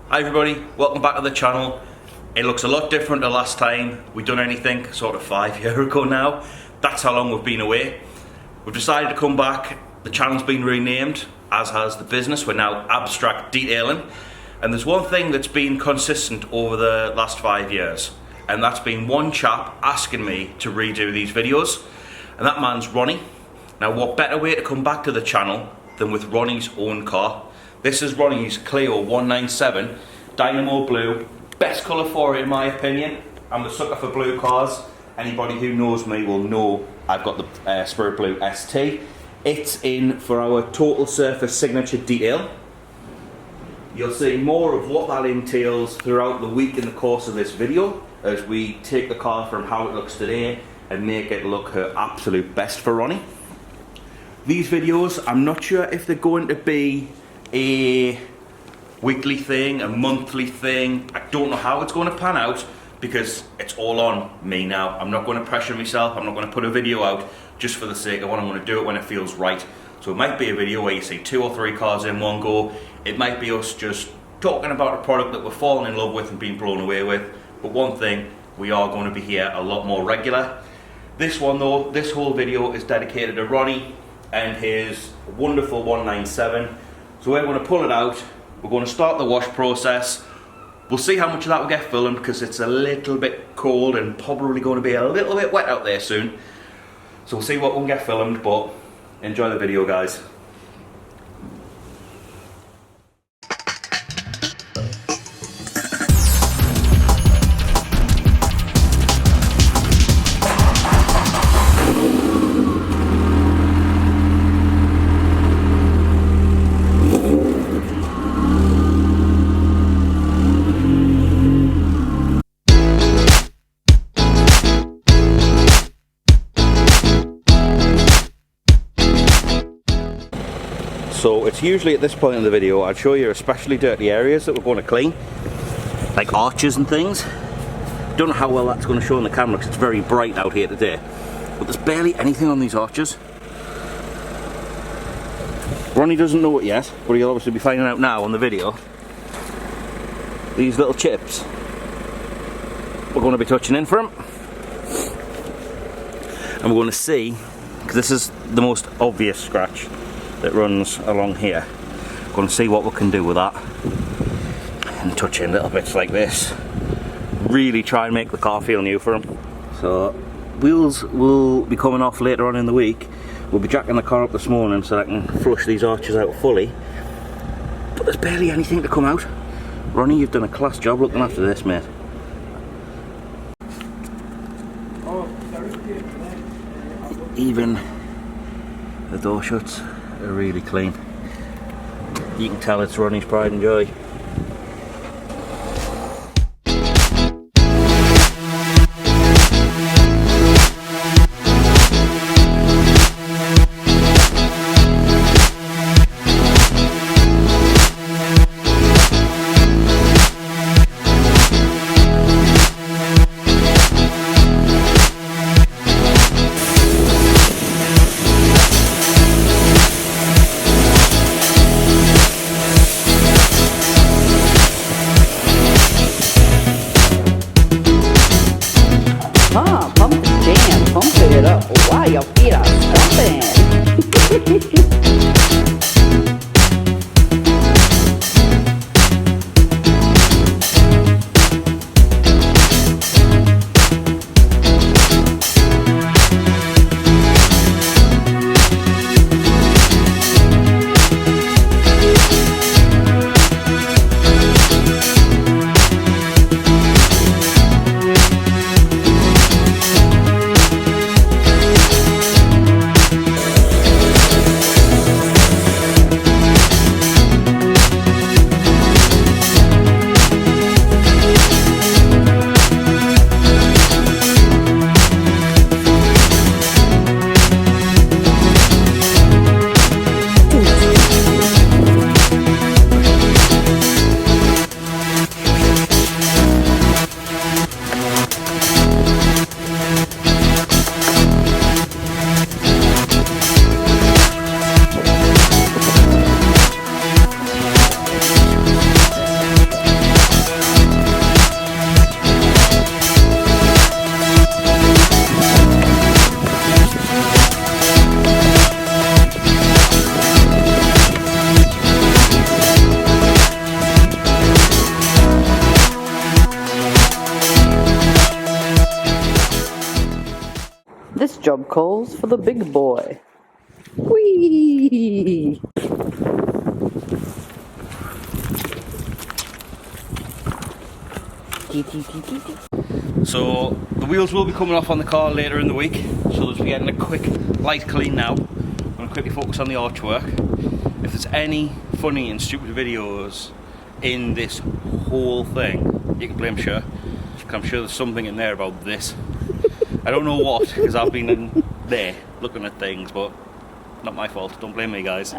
Hi everybody, welcome back to the channel. It looks a lot different to last time we done anything, sort of 5 years ago now. That's how long we've been away. We've decided to come back. The channel's been renamed, as has the business. We're now Abstract Detailing. And there's one thing that's been consistent over the last 5 years, and that's been one chap asking me to redo these videos, and that man's Ronnie. Now what better way to come back to the channel than with Ronnie's own car. This is Ronnies Clio 197, Dynamo Blue. Best colour for it in my opinion. I'm a sucker for blue cars. Anybody who knows me will know I've got the Spirit Blue ST. It's in for our Total Surface Signature detail. You'll see more of what that entails throughout the week in the course of this video as we take the car from how it looks today and make it look her absolute best for Ronnie. These videos, I'm not sure if they're going to be a weekly thing, a monthly thing. I don't know how it's going to pan out because it's all on me now. I'm not going to pressure myself. I'm not going to put a video out just for the sake of what I'm going to do it when it feels right. So it might be a video where you see 2 or 3 cars in one go. It might be us just talking about a product that we're falling in love with and being blown away with. But one thing, we are going to be here a lot more regular. This one though, this whole video is dedicated to Ronnie and his wonderful 197. So we're going to pull it out. We're going to start the wash process. We'll see how much of that will get filmed because it's a little bit cold and probably going to be a little bit wet out there soon. So we'll see what we can get filmed, but enjoy the video, guys. So it's usually at this point in the video I'd show you especially dirty areas that we're going to clean, like arches and things. Don't know how well that's going to show on the camera because it's very bright out here today, but there's barely anything on these arches. Ronnie doesn't know it yet, but he'll obviously be finding out now on the video. These little chips we're going to be touching in for him, and we're going to see, because this is the most obvious scratch that runs along here. Going to see what we can do with that and touch in little bits like this. Really try and make the car feel new for him. So wheels will be coming off later on in the week. We'll be jacking the car up this morning so I can flush these arches out fully. But there's barely anything to come out. Ronnie, you've done a class job looking after this, mate. Even the door shuts are really clean. You can tell it's Ronnie's pride and joy. Why your feet are stomping? job calls for the big boy. Whee! So the wheels will be coming off on the car later in the week, so we'll just be getting a quick light clean now. I'm going to quickly focus on the archwork. If there's any funny and stupid videos in this whole thing, you can blame Sure, because I'm sure there's something in there about this. I don't know what, because I've been in there looking at things, but not my fault. Don't blame me, guys.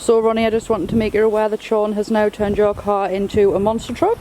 So Ronnie, I just wanted to make you aware that Sean has now turned your car into a monster truck.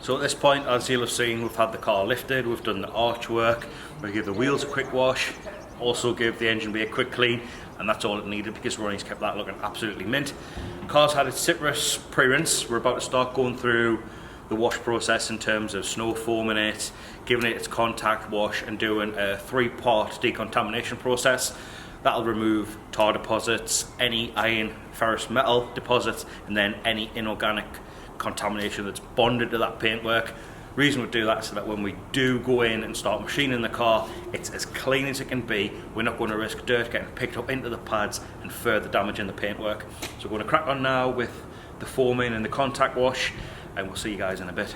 So at this point, as you'll have seen, we've had the car lifted, we've done the archwork, we give the wheels a quick wash, also give the engine bay a quick clean, and that's all it needed because Ronnie's kept that looking absolutely mint. Car's had its citrus pre-rinse. We're about to start going through the wash process in terms of snow foaming it, giving it its contact wash, and doing a 3-part decontamination process. That'll remove tar deposits, any iron, ferrous metal deposits, and then any inorganic contamination that's bonded to that paintwork. Reason we do that is so that when we do go in and start machining the car, it's as clean as it can be. We're not going to risk dirt getting picked up into the pads and further damaging the paintwork. So we're going to crack on now with the foaming and the contact wash, and we'll see you guys in a bit.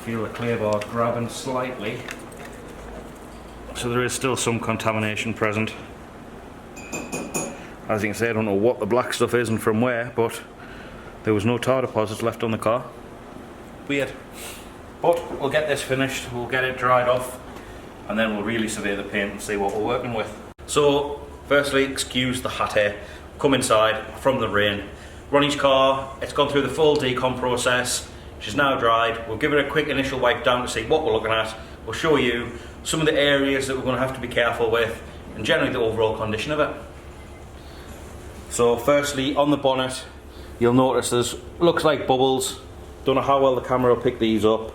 feel the clay bar grabbing slightly. So there is still some contamination present. As you can see, I don't know what the black stuff is and from where, but there was no tar deposits left on the car. Weird. But we'll get this finished, we'll get it dried off, and then we'll really survey the paint and see what we're working with. So, firstly, excuse the hat hair. Come inside from the rain. Ronnie's car, it's gone through the full decon process. She's now dried. We'll give it a quick initial wipe down to see what we're looking at. We'll show you some of the areas that we're going to have to be careful with, and generally the overall condition of it. So firstly, on the bonnet, you'll notice there's looks like bubbles. Don't know how well the camera will pick these up.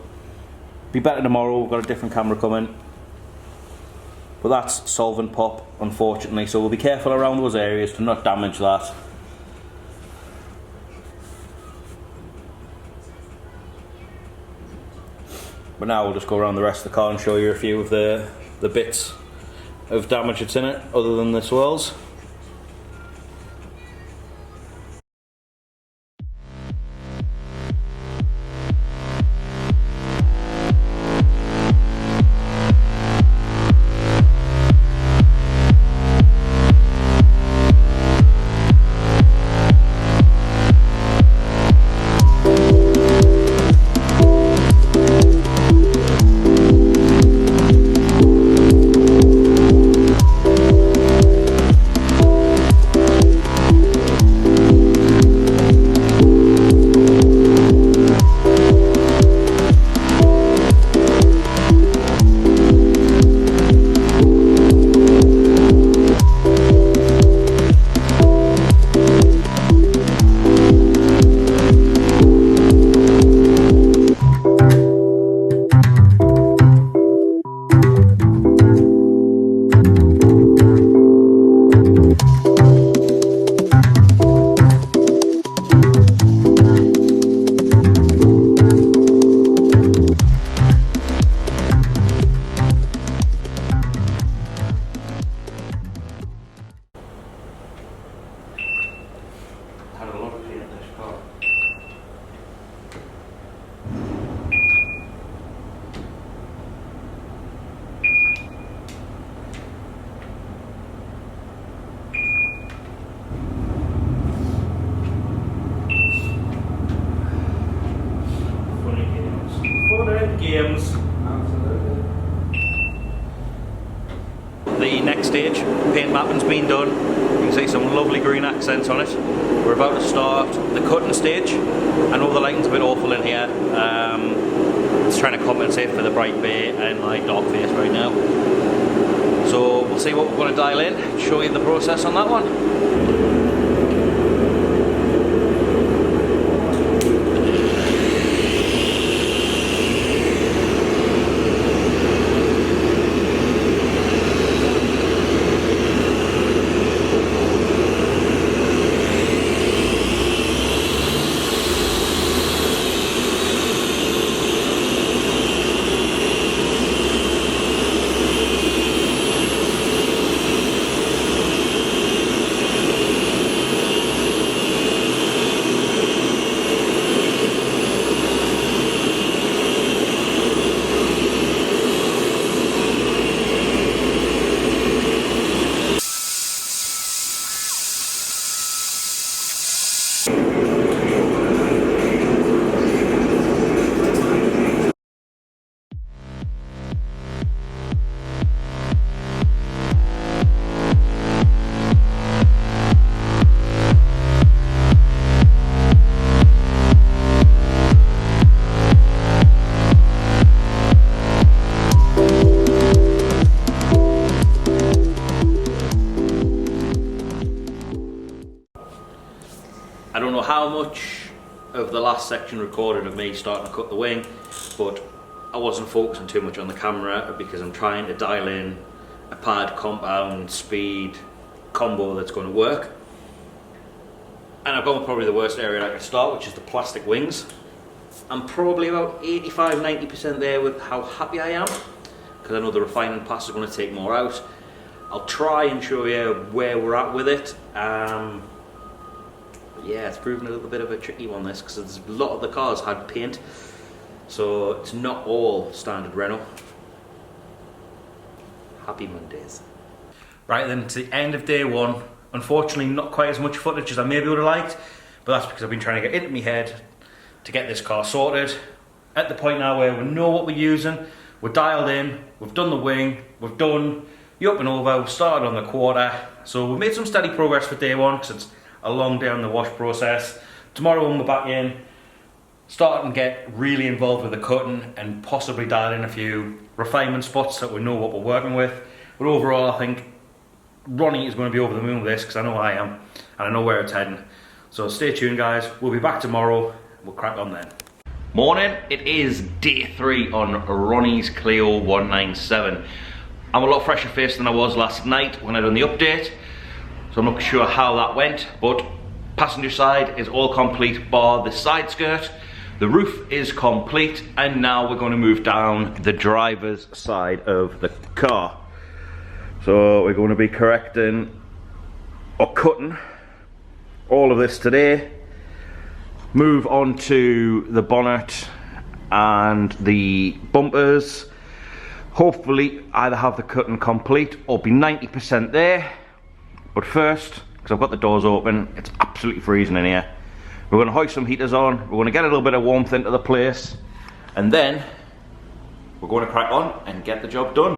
Be better tomorrow, we've got a different camera coming. But that's solvent pop, unfortunately, so we'll be careful around those areas to not damage that. But now we'll just go around the rest of the car and show you a few of the bits of damage that's in it, other than the swirls. Games. Absolutely. The next stage, paint mapping's been done. You can see some lovely green accents on it. We're about to start the cutting stage. I know the lighting's a bit awful in here. It's trying to compensate for the bright bay and my dark face right now. So we'll see what we're going to dial in, show you the process on that one. I don't know how much of the last section recorded of me starting to cut the wing, but I wasn't focusing too much on the camera because I'm trying to dial in a pad, compound, speed combo that's going to work. And I've gone with probably the worst area I could start, which is the plastic wings. I'm probably about 85–90% there with how happy I am, because I know the refinement pass is going to take more out. I'll try and show you where we're at with it. Yeah, it's proven a little bit of a tricky one, this, because a lot of the cars had paint So it's not all standard Renault. Happy Mondays. Right then, to the end of day one. Unfortunately, not quite as much footage as I maybe would have liked, but that's because I've been trying to get into my head to get this car sorted. At the point now where we know what we're using, we're dialed in, we've done the wing, we've done the up and over, we've started on the quarter. So we've made some steady progress for day one because it's a long day on the wash process. Tomorrow when we're back in, start and get really involved with the cutting and possibly dial in a few refinement spots so that we know what we're working with. But overall, I think Ronnie is going to be over the moon with this because I know I am and I know where it's heading. So stay tuned guys, we'll be back tomorrow, we'll crack on then. Morning, it is day 3 on Ronnies Clio 197. I'm a lot fresher faced than I was last night when I done the update, so I'm not sure how that went, but passenger side is all complete bar the side skirt. The roof is complete, and now we're going to move down the driver's side of the car. So we're going to be correcting or cutting all of this today. Move on to the bonnet and the bumpers. Hopefully either have the cutting complete or be 90% there. But first, because I've got the doors open, it's absolutely freezing in here. We're going to hoist some heaters on, we're going to get a little bit of warmth into the place, and then we're going to crack on and get the job done.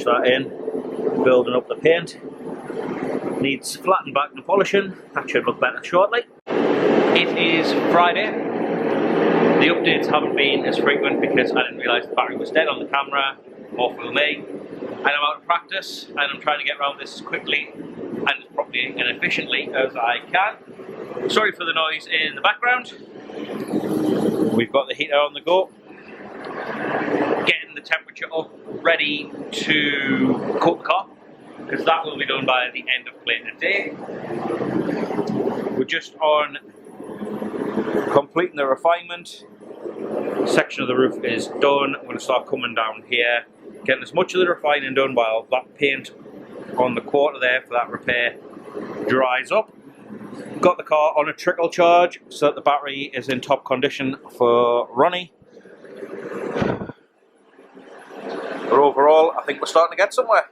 that in, building up the paint. Needs flattened back and polishing. That should look better shortly. It is Friday. The updates haven't been as frequent because I didn't realise the battery was dead on the camera, or for me. And I'm out of practice, and I'm trying to get around this as quickly and as properly and efficiently as I can. Sorry for the noise in the background. We've got the heater on the go. Getting the temperature up, ready to coat the car, because that will be done by the end of play today. We're just on completing the refinement. Section of the roof is done. I'm going to start coming down here, getting as much of the refining done while that paint on the quarter there for that repair dries up. Got the car on a trickle charge so that the battery is in top condition for Ronnie. But overall, I think we're starting to get somewhere.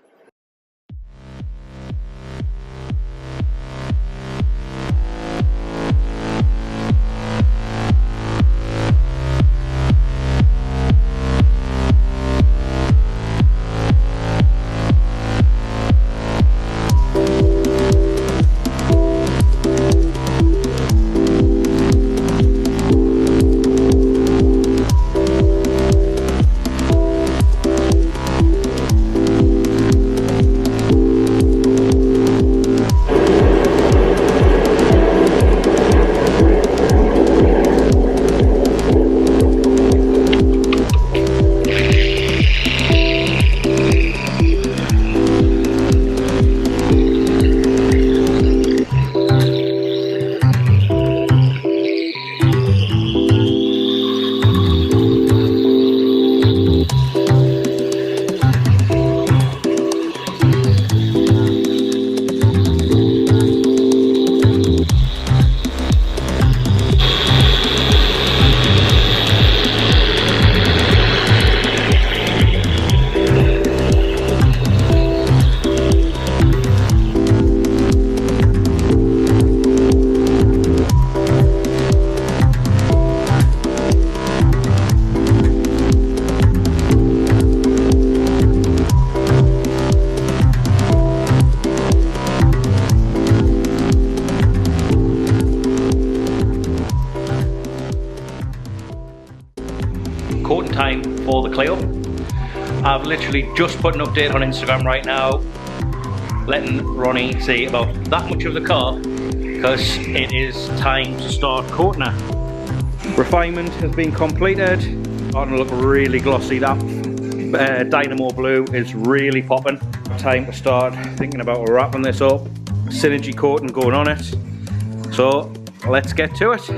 Coating time for the Clio. I've literally just put an update on Instagram right now, letting Ronnie see about that much of the car, because it is time to start coating her. Refinement has been completed. Starting to look really glossy. That dynamo blue is really popping. Time to start thinking about wrapping this up. Synergy coating going on it. So let's get to it.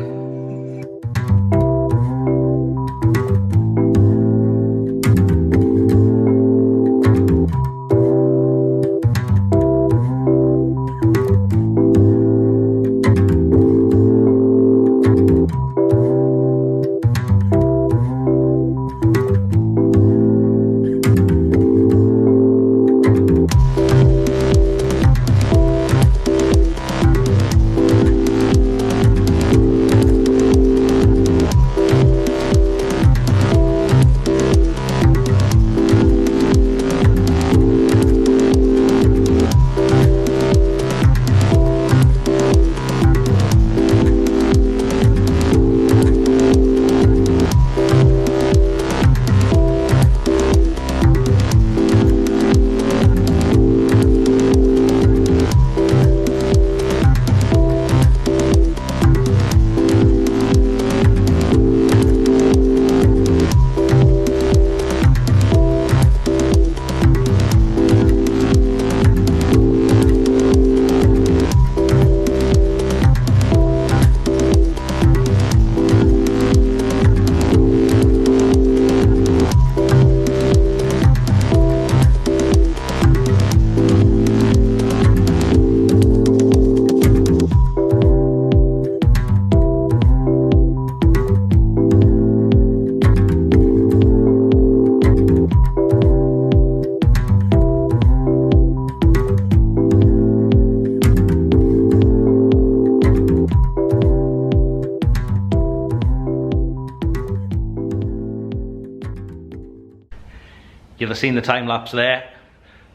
You'll have seen the time lapse there.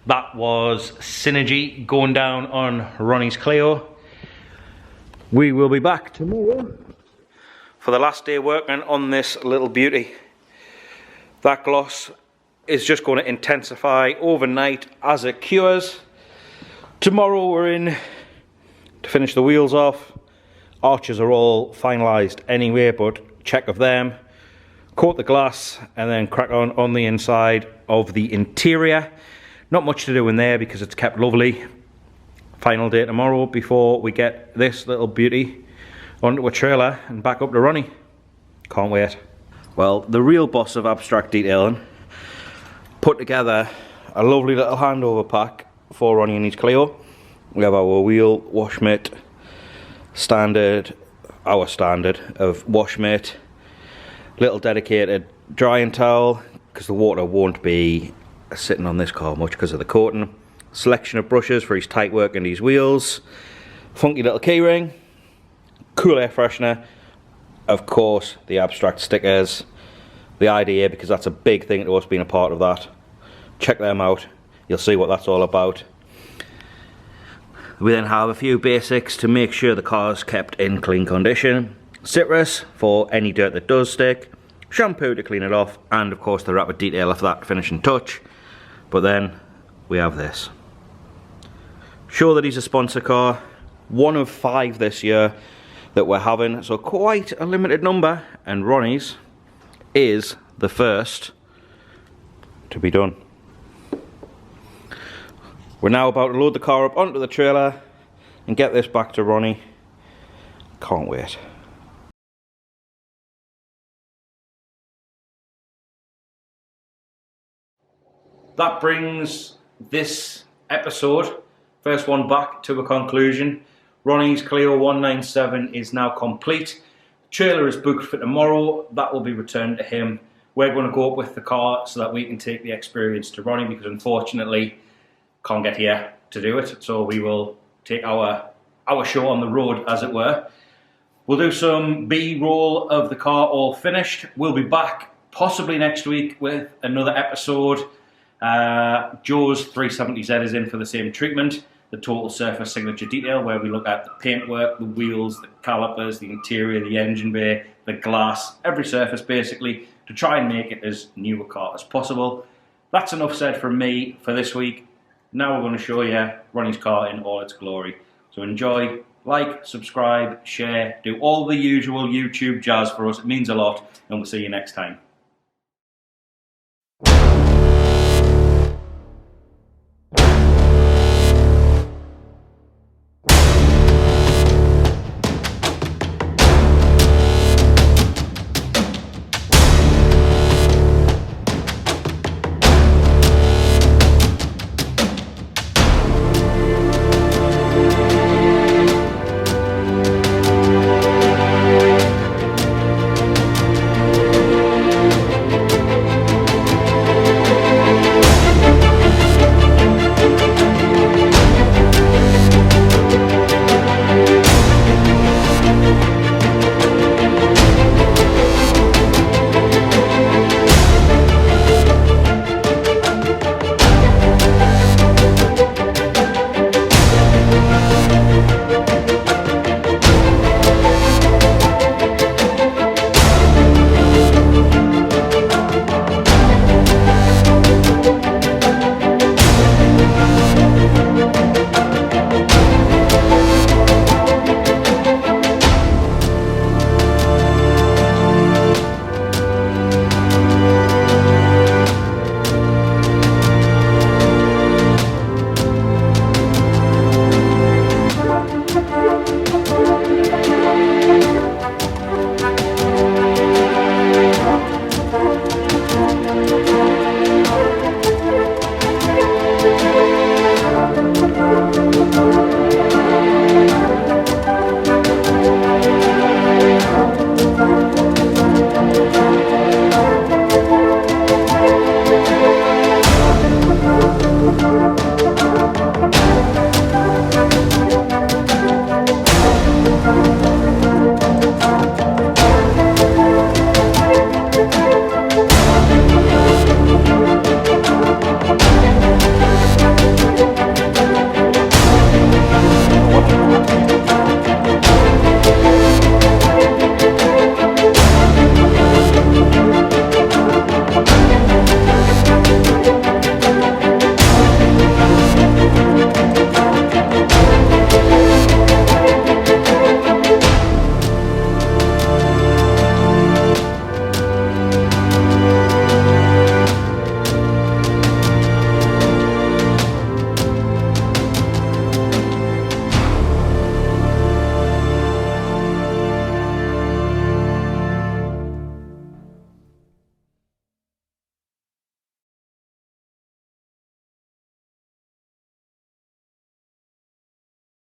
That was Synergy going down on Ronnie's Clio. We will be back tomorrow for the last day working on this little beauty. That gloss is just going to intensify overnight as it cures. Tomorrow we're in to finish the wheels off. Arches are all finalised anyway, but check of them. Coat the glass and then crack on the inside of the interior. Not much to do in there because it's kept lovely. Final day tomorrow before we get this little beauty onto a trailer and back up to Ronnie. Can't wait. Well, the real boss of abstract detailing put together a lovely little handover pack for Ronnie and his Clio. We have our wheel wash mitt, our standard of wash mitt, little dedicated drying towel because the water won't be sitting on this car much because of the coating, selection of brushes for his tight work and his wheels, funky little keyring, cool air freshener, of course the abstract stickers, the IDA because that's a big thing to us being a part of that. Check them out, you'll see what that's all about. We then have a few basics to make sure the car's kept in clean condition. Citrus for any dirt that does stick, shampoo to clean it off, and of course the rapid detailer for that finishing touch. But then we have this. Sure that he's a sponsor car, one of 5 this year that we're having, so quite a limited number, and Ronnie's is the first to be done. We're now about to load the car up onto the trailer and get this back to Ronnie. Can't wait. That brings this episode, first one back, to a conclusion. Ronnie's Clio 197 is now complete. The trailer is booked for tomorrow. That will be returned to him. We're going to go up with the car so that we can take the experience to Ronnie because unfortunately can't get here to do it. So we will take our show on the road, as it were. We'll do some B-roll of the car all finished. We'll be back possibly next week with another episode. Joe's 370Z is in for the same treatment, the total surface signature detail, where we look at the paintwork, the wheels, the calipers, the interior, the engine bay, the glass, every surface basically, to try and make it as new a car as possible. That's enough said from me for this week. Now we're going to show you Ronnie's car in all its glory. So enjoy, like, subscribe, share, do all the usual YouTube jazz for us. It means a lot, and we'll see you next time.